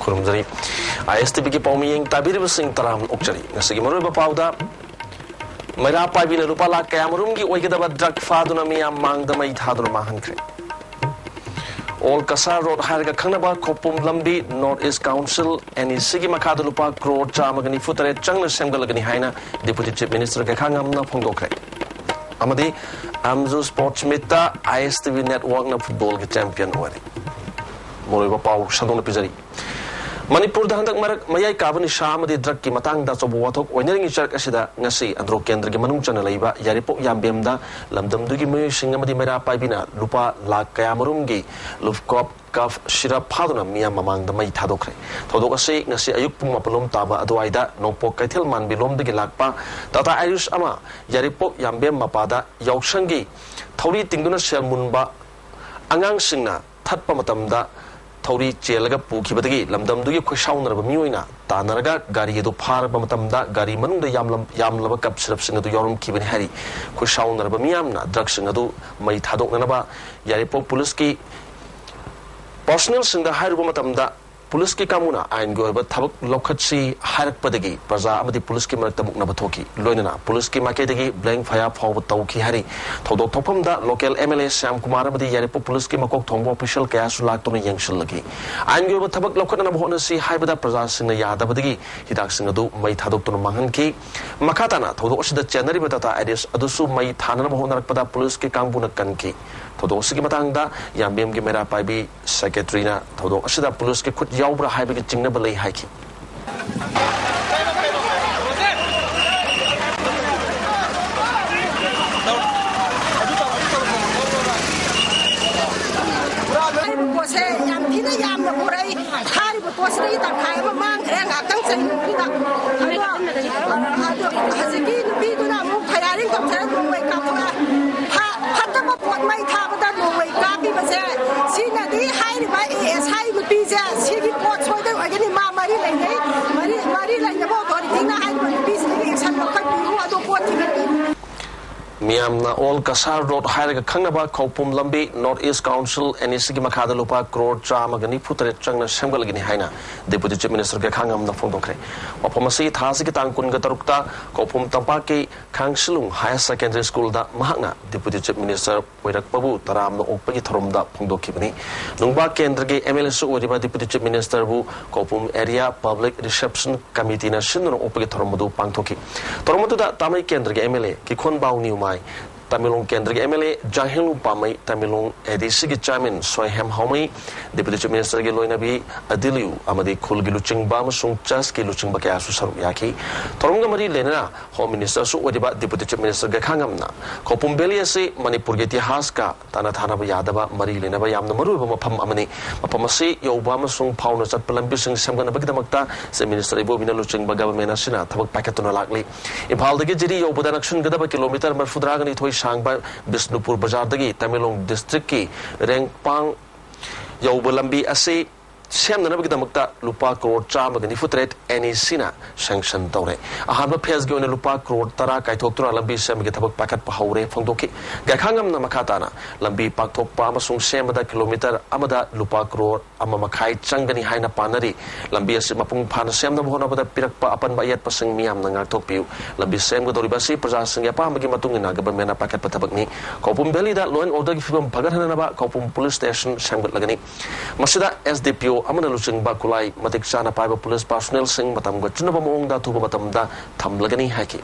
खुरुमजरी ISTV की पाउमियंग ताबिर सिंह तराम उक्चरी नसगी मरुब पाउदा मैरा पाइबिन रुपा लाख कयामरुम की ओइगदब drug फादुना Mia मांगद my थादुना माहनख्रे All Kasar Road Harga Kanaba Kopum Lambi North East Council and is Sigi Makadupa Crowd Chamagani Futare Changla Semgalagani Haina Deputy Chief Minister Kakangam na Pongokre Amadi Amzu Sports Mita ISTV Network na Football Champion Wari Moriba Pau Shadon Pizari Manipur da handak marak mayai kabani shamadi drug ki matang da sobu wathok oinering church asida ngasi andro kendra ki manung chana laiba yaripok yambem da lamdam du ki me singamadi mera paibina lupa lak kayamarum gi lufkop kaf shira phaduna miya mamang da mai thadokre thodok ase ngasi ayuk pung mapalom taba adwaida nopok kaithel man bilom de lakpa tata ayush ama yaripok yambem mapada yauksangi thori tingduna selmunba angang singna thatpa matamda Tori Chelaga Pukibati, Lamdam do you question of a muina, Tanaraga, Gari do Par Bamatamda, Gari Manu, the Yam Lava Cup Slips into Yorum Kibin Harry, question of a miamna, drugs in Adu, Mai Tadok Yaripo Puluski, Bosnils in the Haribomatamda, Puluski Kamuna, and go about Tabak Lokatsi, Harak Padagi, Praza Amadi Puluski Martamuk Nabatoki, Loina, Puluski Maketagi, Blank Fire Forward Tauki Harry, Todo Topamda, local MLA Sam Kumaramadi, Yaripo Puluski Makok Tombo official Kasulak Tony Yankshilaki. And go about Tabak Lokan Honasi, Hybida Praza in the Yadabadi, Hidaxinadu, Mai Tadok Mahanki, Makatana, Todo the January Batata Adis, Adusu, Mai Tana Honapada Puluski Kambuna Kanki. Todo Sigimatanga, Yambim Gimera Paibi, Secretary, Todo Ashida Puluski could Yaubra Hybrid Jingnabale hiking. Miamna All Kasar Road Harga Kanaba Kopum Lambi North East Council and Isigi Makadalupa Crowd Chamagani Putre Changna Semgalagini Haina Deputy Chief Minister Kakangam na Fondokre Opomasi Thasikitang Kungatarukta Kopum Tampaki Kangsilung Higher Secondary School da Mahanga Deputy Chief Minister Wirak Babu Taram no Opagi Tharumda Pongdokibani Nungba Kendragi MLSU Wadiba Deputy Chief Minister Bu Kopum Area Public Reception Committee na Shinro Opagi Tharumdu Pangtoki Toromotu da Tamai Kendragi MLA Kikon Bau Niumai Tamilong Kendrick MLA Jahilu Pamai Tamilong Edisigi Chairman Soyham Homai Deputy Chief Minister Giloinabi Adiliu Amadi Kulgiluching Bamasung Chaski Luching Bakasu Saruyaki Torongamari Lena Home Minister Su Wadiba Deputy Chief Minister Gakangamna Kopumbeli Ase Manipur Geti Haska Tanatana Yadaba Mari Lenaba Yam Namaru Mapam Amani Mapamasi Yobama Sung Pauna Sat Palambising Samgana Bagdamakta Se Minister Ibobina Luching Bagavamena Sina Tabak Pakatuna Lakli Impal the Gijiri Yobudanakshun Gadaba Kilometer Marfudragani Toy Shangba Bisnupur Bajar Dagi Tamilong District ki Rengpang Yaubalambi Ase Sam the Nabagamakta Lupa Crowd Chamagani Futret any Sina sanction Tore. A Hamba Pez given Lupa Crowd Tara Kaitokra Lambi Sam Gatabak Pakat Pahaure Fondoki Gakangam Namakatana Lambi Paktok Pamasung Samada Kilometer Amada Lupa Crowd Amamakai Changani Haina Panari Lambi Simapung Pan Sam the Hona Pirakpa Apan Bayat Pasing Miam Nangartopiu Lambi Sam Godoribasi Prasasing Yapamagi Matungina Gabamena Pakat Patabakni Kopum Belly that loan order from Pagahanaba Kopum Police Station Sangat Lagani Masida SDPO Amana Luching Bakulai Matik Sana Piper Police Personnel Sing Matam Gachunabamong da Tuba Matamda Tamlagani Haki.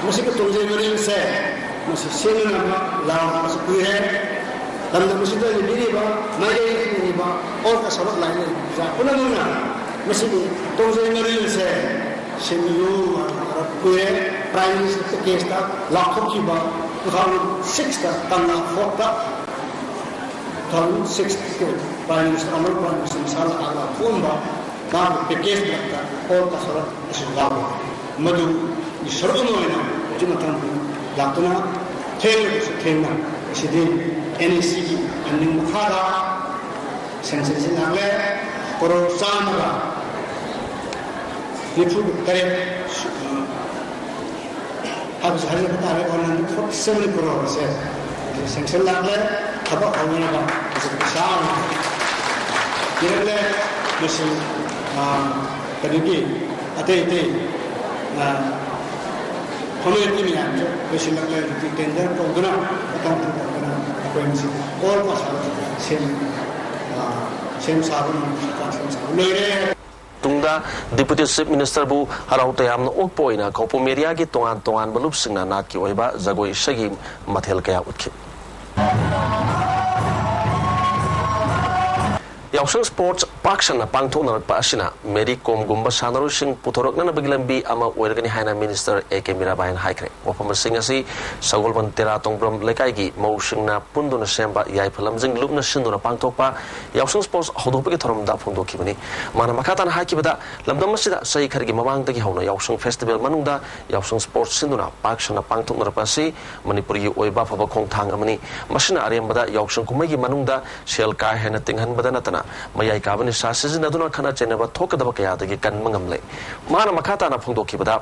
Musical Tunzi said, Mrs. Sinama, Lam, Maspuhe, Lam the Musical Diriba, Magi, all the sort of line. Unamuna, Mrs. Tunzi said, Simu, Pue, Prime Minister Kesta, La Kokiba, 2006, Tana Fota. 2006 Prime Minister Amar Prime Minister Sala Ala Pumba Nam Pekes Data or Kasara Shilabu Madu Isronoina Jonathan Latuna Taylor Sutena Sidin NEC and Nimukada Sensinale Koro Samara Nifu Kare Habs Hazard on 47 crore says Sensinale About Hawana is a sound. Here, Mrs. कभी अतः community में आने वैसे लगता है कि tender programme बताऊँ तो करना कोई नहीं और पास सेम साबुन लोगे तुंगा डिप्यूटी चीफ मिनिस्टर बु हराउते यामन ओपोइना कौपुम एरिया की तोंगान बलुप सिंगना नाट की ओइबा जगोई सगी मथेल कया उठखि याउसंग स्पोर्ट्स पाक्सन पांगथोनरपा असिना मेरी कोम गुम्बा सानरुसिंग पुथोरकना बगिलंबी अमा ओइरगनि हाइना मिनिस्टर एके मीराबाइन हाइख्रे वफम सिंग असि सगोलबन तेरा तोंग्रम लेकाइगी मौसिंगना पुंदुना सेंबा याइफलमजिंग लुपना सिंदुना पांगथोकपा याउसंग स्पोर्ट्स हौदोपगी थोरमदा फोंदोखिबनि माना मखाताना हाइकिबदा लमदम मसिदा सही खरगी ममांगदगी हौना याउसंग फेस्टिवल मनुंगदा याउसंग स्पोर्ट्स सिंदुना पाक्सन पांगथोनरपा असि मणिपुरी ओइबा फबा खोंथांग अमनि मसिना अरेमबदा याउसंग कुमैगी मनुंगदा सेल का हेना तिंगहनबदा नतना मयाई काबनि सासिजन अदुना खना चेनबा थोकदबा कयादगी कनमंगमले माना मखाताना फोंदोखिबदा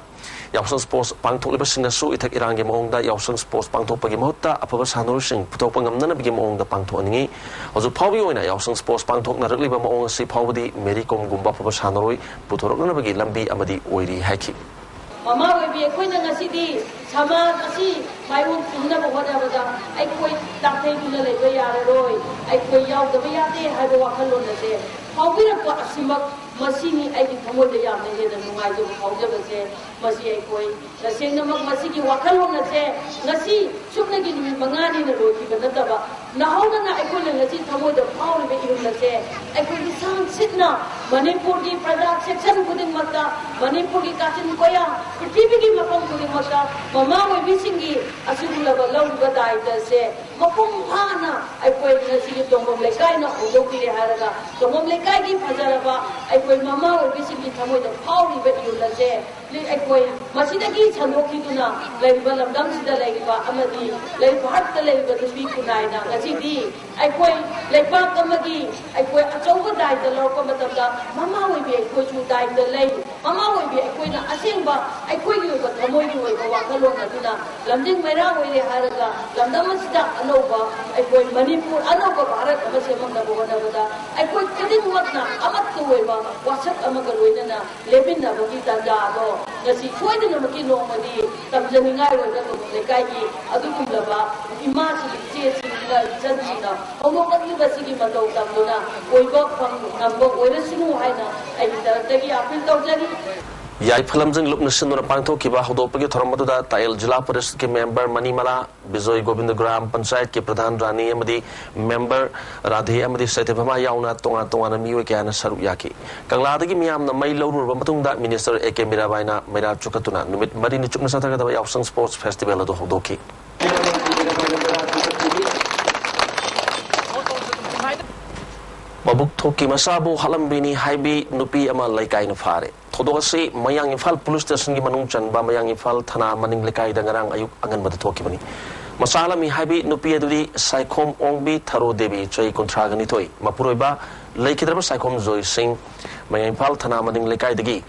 याउसंग स्पोर्ट्स पांगथोलिबसिंगसु इथक इरांगे मोंगदा याउसंग स्पोर्ट्स पांगथोपगी महत्ता अफबा सानरुसिंग पुथोकपा ngamnanabigi मोंगदा पांगथोनिंगी हजु फावबी ओइना याउसंग स्पोर्ट्स पांगथोकनारकलिबा मोंग असि फावबदी मेरी कोम गुम्बा फबा सानरुइ पुथोरकनाबगी लंबी अमदी ओइरी हाइखि mama ओइबी अखोइना ngасidi sama asi maiun tunna bohadabada aikoi takthei tuna leba yararoi aikoi yaudaba yade haiba wakhalon ase फाउबिरक असिमक मसीनी आइगी थमोद यामने हेद नुंगाइ जो फाउजबसे मसी aikoi तसेंगमक मसीगी वाखलोन से ngasi सुमनगी निमि मंगानी न रोकी बनतबा नहौना aikoi ngasi थमोद फाउरिबे इरुनसे aikoi की सांग सितना मणिपुर की प्रजा सेक्शन खुदिंग मक्ता मणिपुर की काचिन कोया पृथ्वी की मपम खुदिंग मक्ता ममा वेबिसिंगी असुलबा लौबा दाइतसे मपम फाना aikoi ngasi की तोंगम लेकाइ न होदोकिरे हारगा तोंगम लेकाइ की फजरबा aikoi mama वेबिसिंगी थमोद फाउरिबे इरुनसे ले aikoi मसीदगी संदोखिदुना लेबा लमदम सिदा लेबा अमदी लेबा हट लेबा दुबी कुनाइना ngasiदी aikoi लेबा कमगी aikoi अचौबा दाइद लौका मतबदा mama वेबि aikoi छु दाइद ले mama वेबि aikoi ना असेंबा aikoi gi ओबा थमोइ gi ओबा वाखलोन अदुना लमजिंग मेरा ओइरे हारगा लमदम सिदा अनौबा aikoi मणिपुर अनौबा भारत अमसे मंगना बोगनाबदा aikoi कदिंग वतना अमत ओइबा वासक अमगा लोइना लेबिना बगी ताजादो ngasi soidana maki nomadi tamjaningai oida lekai gi adukumlaba ima si che singa janjina awokatli basigi matau tamdona oiba phang nambo oira sinu haina ai taratagi apil tawjani याई फिल्मजंग लुपन सिंदुना पांगथोकिबा हौदोपगी थोरमदुदा तायल जिला परिषद के member Manimala Bijoy Govind ग्राम पंचायत के प्रधान रानी अमदी member Radhe अमदी सत्यभमा याउना तोंगा तोंगा मियो क्याना सरु याकी कंगलादगी मियामना मई लौरुरबा मतुंगदा minister एके मीराबाइना मैरा चुकतुना नुमित मरिनि चुकना सथरगदबा याउसंग sports festival अदो हौदोकी मबुक थोकी मसाबु हलमबिनी हाइबी नुपी अमा लैकाइन फारे थोदोसी मयांग इफाल police station की मनुंग चनबा मयांग इफाल थाना मनिंग लेकाई दंगरांग अयुक अंगन बद थोकीबनी मसालमी हाइबी नुपी अदुदी साइखोम ओंगबी थरो देवी चई कुंथ्रागनी थोई मपुरोइबा लेखिद्रब साइखोम जोय सिंह मयांग इफाल थाना मनिंग लेकाई दगी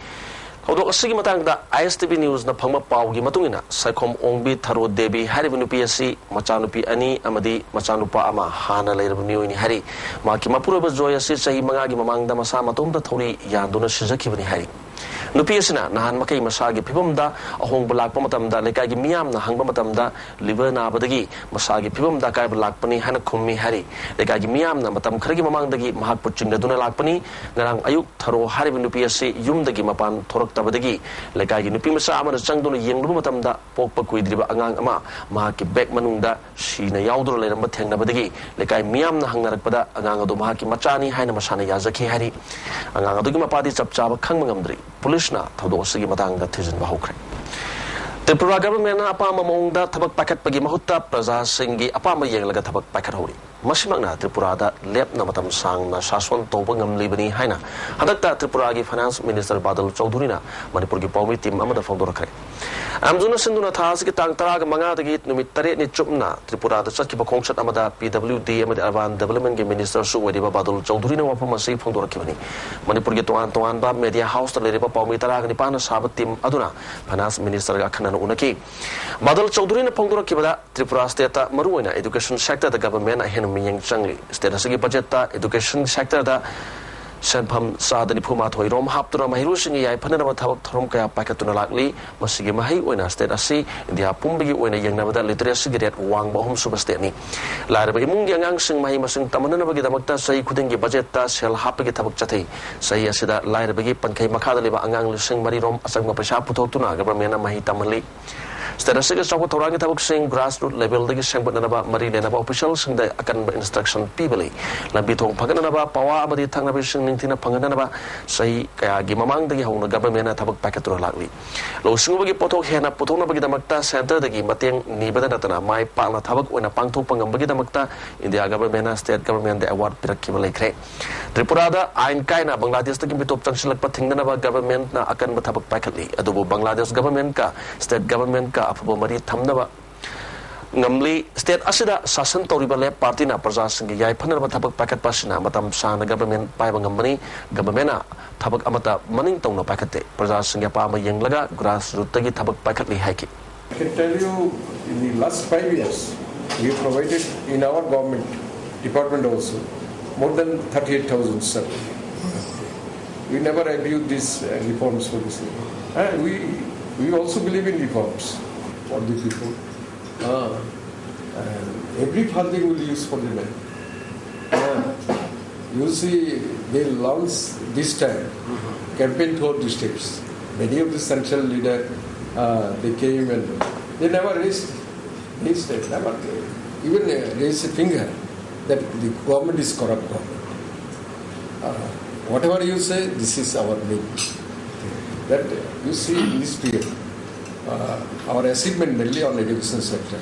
हौदोक असigi matangda ISTV news na phangma pawgi matungina sakhom ongbi tharo devi haribu nupi asi machanupi ani amadi machanupa ama hana leirabu niuni hari maki mapuroba joy asi sahi mangagi mamangda masa matumda thori yanduna sijakhibani hari nupi asina nahan makai masagi phibamda ahongba lakpa matamda lekagi miyam na hangba matamda liver na badagi masagi phibamda kai lakpani hana khummi hari lekagi miyam na matam kharagi mamangdagi mahak puchingda duna lakpani ngarang ayuk tharo haribu nupi asi yumdagi mapan thorak tabadagi lekagi nupi masa amana changduna yengluba matamda pokpa kuidriba angang ama mahaki bek manungda sina yaudura leiramba thengnabadagi lekai miyam na hangnarakpada angang adu mahaki machani haina masana yazakhi hari angang adugi mapadi chapchaba khangmangamdri police ना थोदोसगी Matang थिजन बहुखरे Tripura government अपाम मोंगदा थबक पाखटपगी महुत्ता प्रजा सिंगी अपाम येंगलगा थबक पाखट होरी मसिमगना त्रिपुरादा लेपना मतम सांगना शासन तौबा ngamlibani haina hadakta Tripura की finance minister बादल चौधरीना मणिपुर की पौमी team अमदा फोंदोरखरे amjuna sinduna thas ki tang tara ga manga dagi numit tare ni chupna Tripura दा चटकी बखोंगसत अमदा PWD अमदा अर्बन डेवलपमेंट के मिनिस्टर सु वेदिबा बादल चौधरी ने वफम से फोंदोरखिबनी मणिपुर के तोआन तोआन बा मीडिया हाउस त लेरेबा पौमी तरा गनि पाना साब टीम अदुना फाइनेंस मिनिस्टर गा खनन उनकी बादल चौधरी ने फोंदोरखिबदा त्रिपुरा स्टेट ता मरुओइना एजुकेशन सेक्टर दा गवर्नमेंट अहेन मियंग चंगली स्टेट असगी बजट ता एजुकेशन सेक्टर दा Senpam Sadani Puma Toirom Haptuna Mahirusing Yai Panama Toromka Pakatuna Lakli, Masigi Mahi Wena State Asi, India Pumbi when a young Navada literacy get Wang Bohum Superstani. Lara Imung Yang Sing Mahimasing Tamanana Bagidamata say couldn't give budget shall happy Tabakchate. Say Asida Lara Bagi Pankay Makadaliba Angang Sing Marirom Asanga Pashaputuna, Government Mahitamali. Statistics of Toranga Tabak grassroots level, the Shanganaba, Marine officials, and the Akan instruction Pibili. Labitong Paganaba, Pawa, Abadi Tangavision, Nintina Panganaba, say Gimamang, the Hona government at Tabak Pacatura Lagli. Losungi Poto Hena Potona Bagidamata Center, the Gimating Nibadatana, my Pala Tabak when a Pangto Pangambagidamata in the government, state government, the award Pirakimale. Tripurada, Ain Kaina, Bangladesh, the Gimitop Junction Patinganaba government, Akan Batabak Pakatli, Adobo Bangladesh government, state government. Apo Mari Tamnaba Namli State Asida Sasan Toribale Party na Prasas Yai Panaba Tabak Packet Pasina, Matam Sana government Paibangamani, Governmena, Tabak Amata, Manington no Packet, Prasas Yapama Yanglaga, grassroots Tabak Packetly Haki. I can tell you in the last 5 years, we provided in our government department also more than 38,000 staff. We never abuse these reforms for this. And we also believe in reforms for the people. And every funding will use for the men. You see, they launched this time campaign tour districts. Many of the central leaders, they came and they never raised never even raised a finger that the government is corrupt government. Whatever you say, this is our need. That you see in this period, our achievement mainly on education sector.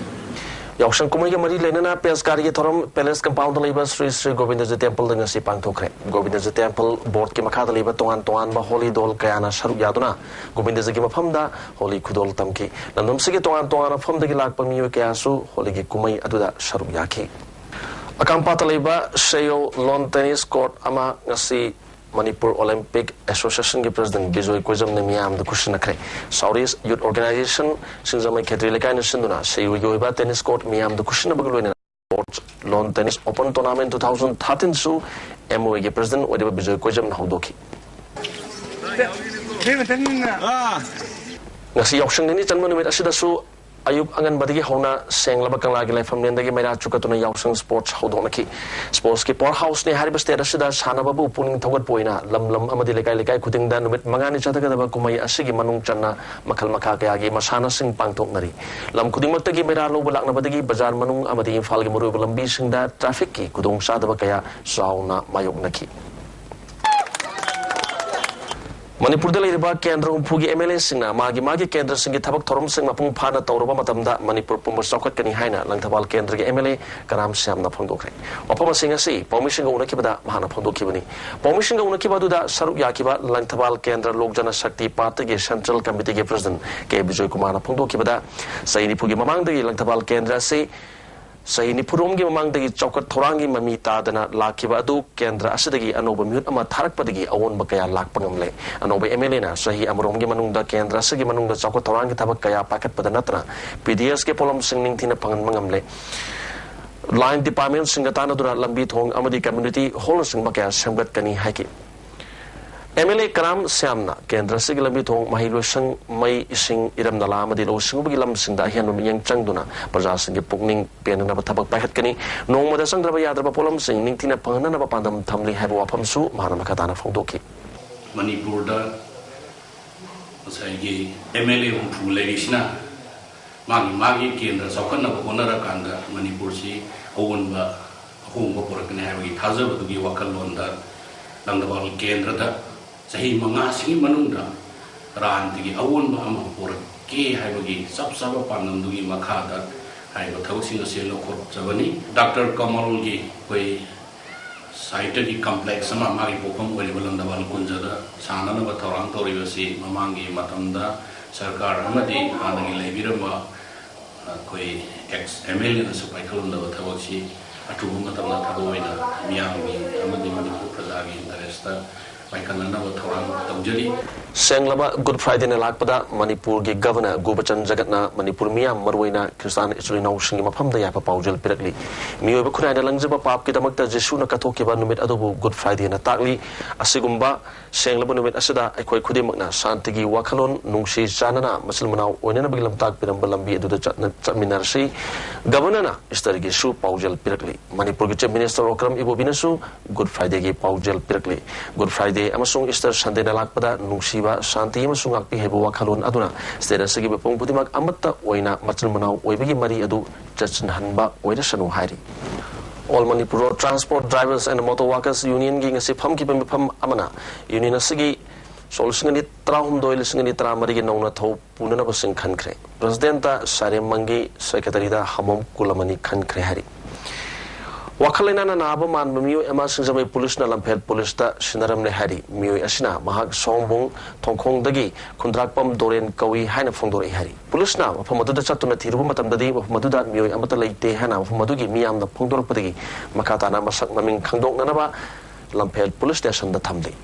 Yakshan Kumaya Mari Lenana, Pescari Torum, Palace Compound Labor, Sri Govinda's Temple, and Sipang Tokre. Govinda's Temple, Board Kimakata Labor, Toan, Holy Dol Kayana, Sharuyaduna, Govinda's Gimapamda, Holy Kudol Tamki, Nanum Sigi Toan from the Gilak Pamu Kayasu, Holy Kumai Aduda, Sharuyaki. Akampata Labor, Sheo, Lawn Tennis Court, Ama, Nasi. Manipur Olympic Association के President Gizoy Kwezam ने मियाम द कुशन नखरे Saudis Youth Organization सिंजमे खेतरी लेकाय ने सिंधुना सेयु योइबा tennis court मियाम द कुशन बगलोने sports lawn tennis open tournament 2013 सु MOA के President ओदेबा Bijoy क्वेजम नहौदोखी ngasi yaksang ni chanmo numit asida su ayuk angan badigi hona senglaba kangla gi laifam nendagi mera chukatuna yaksang sports hodonaki sports ki powerhouse ni hariba state asida sanaba bu puning thogat poina lam amadi lekai khuding da numit mangani chataga da kumai asigi manung channa makhal makha kaya gi masana sing pangtok nari lam khuding maktagi mera lo balak na badagi bazar manung amadi imphal gi muru lambi sing da traffic ki kudong sa da kaya sauna mayok naki Manipur da liriba kendra umpugi MLA singna magi kendra singi thabak thorom sing mapung phana tawroba matamda Manipur pumba chawkhat kani haina langthabal kendra ge MLA karam syamna phangdokre opama singa si permission ga unakibada mahana phangdokhibani permission ga unakibadu da saruk yakiba langthabal kendra lokjana shakti party ge central committee ge president ke Bijoy Kumar na phangdokhibada saini pugi mamang da langthabal kendra se Saini Purumgi among the Chokat Torangi Mamita than Lakiba Adu, Kendra Asidagi, and over Mute Ama Tarakpadagi, a one Bakaya Lakpangamle, and over Emelina, Sahi Amurumgi Manunda, Kendra Sigimanung, the Chokat Torangi Tabakaya Packet Padanatra, PDS Kepolum singing Tina Pangamangamle. Line Department Singatana Dura Lambit Hong Amadi Community, Holosing Bakaya Sambat Kani Haki. MLA Karam Samna, Kendra Sigilamit Mahilu Sang May Sing Iram Nalama de Lo Singubilam Sinda Hian Yang Changduna, Pazasing Pugning, Pianana Tabak Pakatani, no Mother Sangrava Yadra Polam Sing, Nintina Pangana Pandam Tamli Habwapam Su, Manamakatana Fondoki. Manipur da Say MLA Legishna Magi Kendra Sakana Honara Kanda, Manipur si, Owenba, Home Porakan Harry, Hazard to be Wakalonda, Landabal Kendra. Sahi mga singi manunda ran tigi awon ba ama por ke haibagi sab panam dugi makhada haiba thausinga selo khot jabani Dr. Kamal gi koi scientific complex sama magi pokam oli balanda bal kunjada sanana ba thorang toriwasi mamangi matamda sarkar amadi hanagi leibirama koi ex MLA na supai khalunda ba thawasi atubu matamna thaboina miyami amadi manipur prajagi interesta पाइखलनब थौरांग तौजरी Senglaba Good Friday na lakpada Manipur gi Governor Gubachan Jagatna Manipur Mia Marwaina Kristan Isulina Shingi Mapam da Yapa Paujal Pirakli Mio Bakuna na Langzaba Pap ki damakta Jesu na Katoki ba numit adobu Good Friday na takli asigumba Senglaba numit asada aikoi khudimak na santigi wakalon nungsi janana masilmana oinana bigilam tak piram balambi edu chatminarsi Governor na istarigi su Paujal Pirakli Manipur gi Chief Minister Okram Ibo Binasu Good Friday gi Paujal Pirakli Good Friday amasung Easter Sunday na lakpada nungsi Shanti amasung akpi hebo wakhalon aduna status gi bepong putimak amatta oina machil manau oibagi mari adu jachin hanba oida sanu hairi All Manipur Road Transport Drivers and Motor Workers Union gi ngasi pham ki pham amana union asigi solsingani trahum doil singani tramari gi nauna thau punana basing khankre president ta sare mangi secretary da hamom kulamani khankre hari Wakhalena na naba man mio ema singjabai police na lamphet police ta sinaram ne hari mio asina mahak songbong thongkhong dagi khundrakpam doren kawi haina phongdor hari police na mafamadu da chatuna thiruba matam dadi mafamadu da mio amata leite hana mafamadu gi miyam na phongdor padagi makata na masak maming khangdok na ba lamphet police station da thamli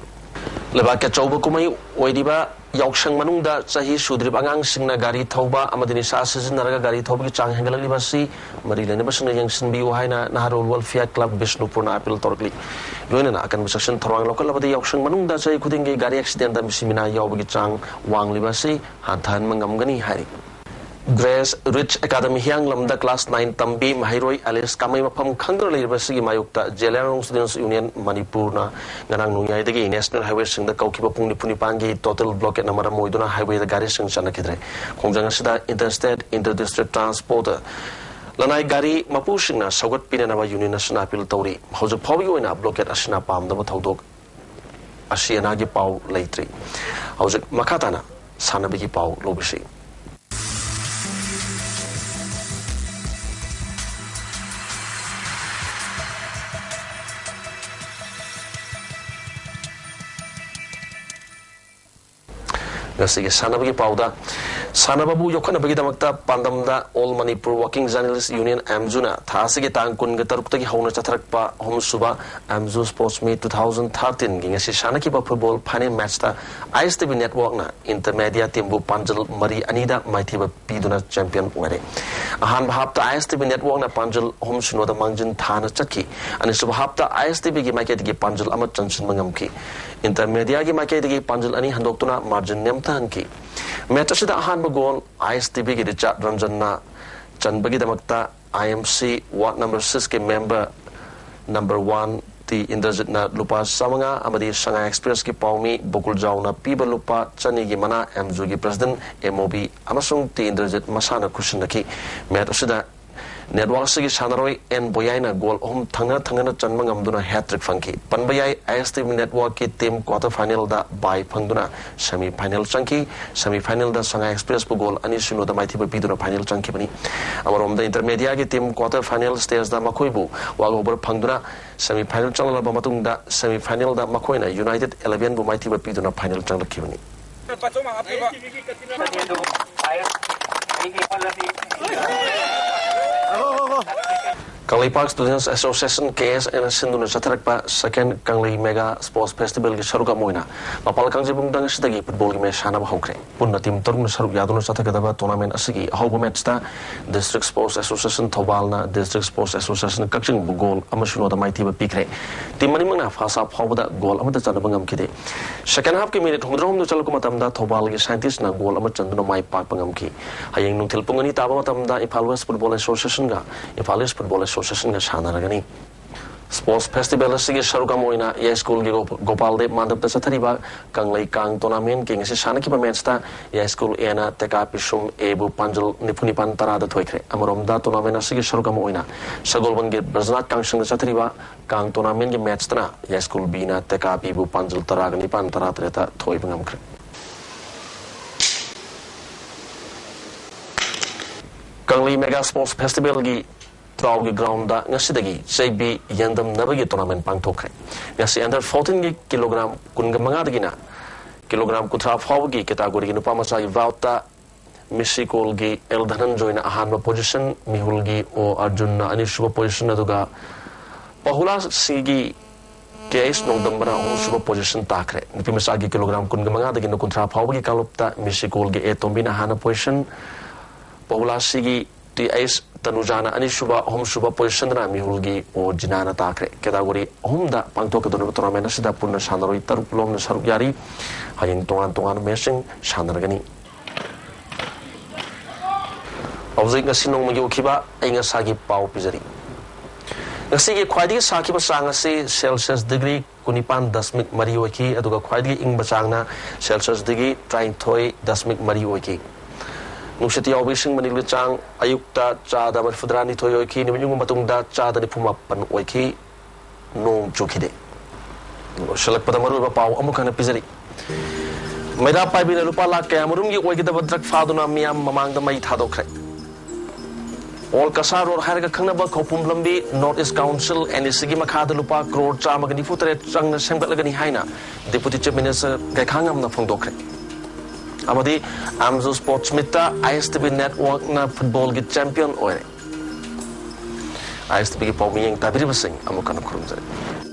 leba ka chauba kumai oidiba yauksang manungda chahi sudrib angang singna gari thauba amadini sa sizinaraga gari thauba ki chang hengalali basi mari lene basna yangsin biu haina naharul welfare club bishnupur na appeal torkli loina na akan section thorwang lokal labadi yauksang manungda chahi khudingi gari accident da misimina yaubi chang wangli basi hathan mangamgani hari Grace Rich Academy Hiang Lamda Class 9 Tambi Mahiroi Alice Kamai Mapam Khangar Leibasi Mayukta Jelarong Students Union Manipur na Nganang Nungyai Dagi National Highway Sing the Kaukipa Pungni Punipangi Total Block at Namara Moiduna Highway the Gari Sing Chanakidre Kongjang Sida Interstate Interdistrict Transporter Lanai Gari Mapushing na Sagat Pinanawa Union National Appeal Tori Hausa Powi in a block at Ashina Pam the Matodok Ashianagi Pau Laitri Hausa Makatana Sanabiki Pau Lobishi Ngasige sanabagi pauda sanababu yokana bagi damakta pandamda All Manipur Working Journalists Union Amjuna thasige tangkun gatarukta gi hauna chatharakpa homsuba Amju Sports Meet 2013 gi ngasi sanaki ba football final match ta ISTV network na intermedia timbu panjal mari anida maithiba piduna champion ware ahan bahapta ISTV network na panjal homsuno da mangjin thana chaki ani subhapta ISTV gi market gi panjal ama chanchin mangamki intermedia gi market gi panjal ani handoktuna margin nemtanki match asida ahan bagol ISTV gi Richard Ranjanna chanbagi damakta IMC Ward number 6 ke member number 1 ti Indrajit na lupa samanga amadi Shanghai Express ki paumi bokul jauna piba lupa chani gi mana MJU gi president MOB amasung ti Indrajit masana kushinaki match asida network sigi sanaroi en boyaina goal thangna chanmang amduna hat-trick fangki panbayai ISTV network ki team quarter final da by phangduna semi final da Shanghai Express bu goal ani suno da maithi ba biduna final changki bani amarom da intermedia ki team quarter final stage da makoibu wagober phangduna semi final changla ba matung da semi final da makoina United 11 bu maithi ba biduna final changlaki bani Kanglei Park Students Association KS and Sinduna Chatharakpa second Kanglei Mega Sports Festival ki saruka moina mapal kangjibung dang sidagi football ki match hana ba hokre punna team tarung saruk yaduna chathakadaba tournament asigi ahoba match ta District Sports Association Thobalna District Sports Association Kakching bu goal amasuno da maiti ba pikre team mani mangna fasa phawda goal amata chanaba ngamkide second half ki minute humdrom do chalku matamda Thobal ki scientist na goal ama chanduna mai pak pangamki hayeng nungthil pungani taba matamda Ifal West Football Association ga Ifal West Football Association ga sanaragani Sports Festival asigi saruka moina ya school gi Gopal Dev mandap ta sathariba Kanglei Kang tournament ki ngasi sanaki ba match ta ya school ena teka pisum ebu panjal nipuni pantara da thoikre amarom da tournament asigi saruka moina sagolban gi Braznak Kang sing sathariba Kang tournament gi match ta ya school bina teka ebu panjal taraga ni pantara treta thoi bangamkre Kanglei Mega Sports Festival gi Traugi ground da ngasidagi JB yandam nabagi tournament pangthokre ngasi under 14 gi kilogram kunga mangadagi na kilogram kuthra phawgi category gi nupa macha gi vauta Misikol gi Eldhanan joina ahanba position mihul gi o Arjun na ani shuba position aduga pahula sigi TS nongdambana onsuba position takre nipi masagi kilogram kun gamanga dagi no kontra phawgi kalupta misikol ge etombina hana position Paula sigi TS tanujana anisuba homsuba position na mihulgi o jinana takre category homda pangto ka dono tournament sida punna sanaroi taruk lom na saruk yari hayin tongan mesing sanargani Auzai ngasi nong magi ukiba ai ngasagi pau pizari ngasi khwaidi saki ba sang ase Celsius degree kunipan dasmik mari oiki aduga khwaidi ing bachangna Celsius degree 32 dasmik mari oiki nungsiti awbising manil chang ayukta chada bar fudrani thoi oiki nimyung matungda chada ni phumapan oiki nong chukide shalak padamaru ba pau amukana pizari maida paibina lupa la kamarum gi oiki da badrak faduna miyam mamang da mai thadokre All Kasar or Harga Kanaba Kopum Lambi, North East Council, and Sigima Kadalupa, Crore Chamagani Futre, Chang Shangalagani Haina, Deputy Chief Minister Gakangam na Fondokre. Amadi, Amzo Sports Mita, ISTV Network na Football Git Champion Oire. ISTV Poming Tabiri Sing, Amukana Kurumze.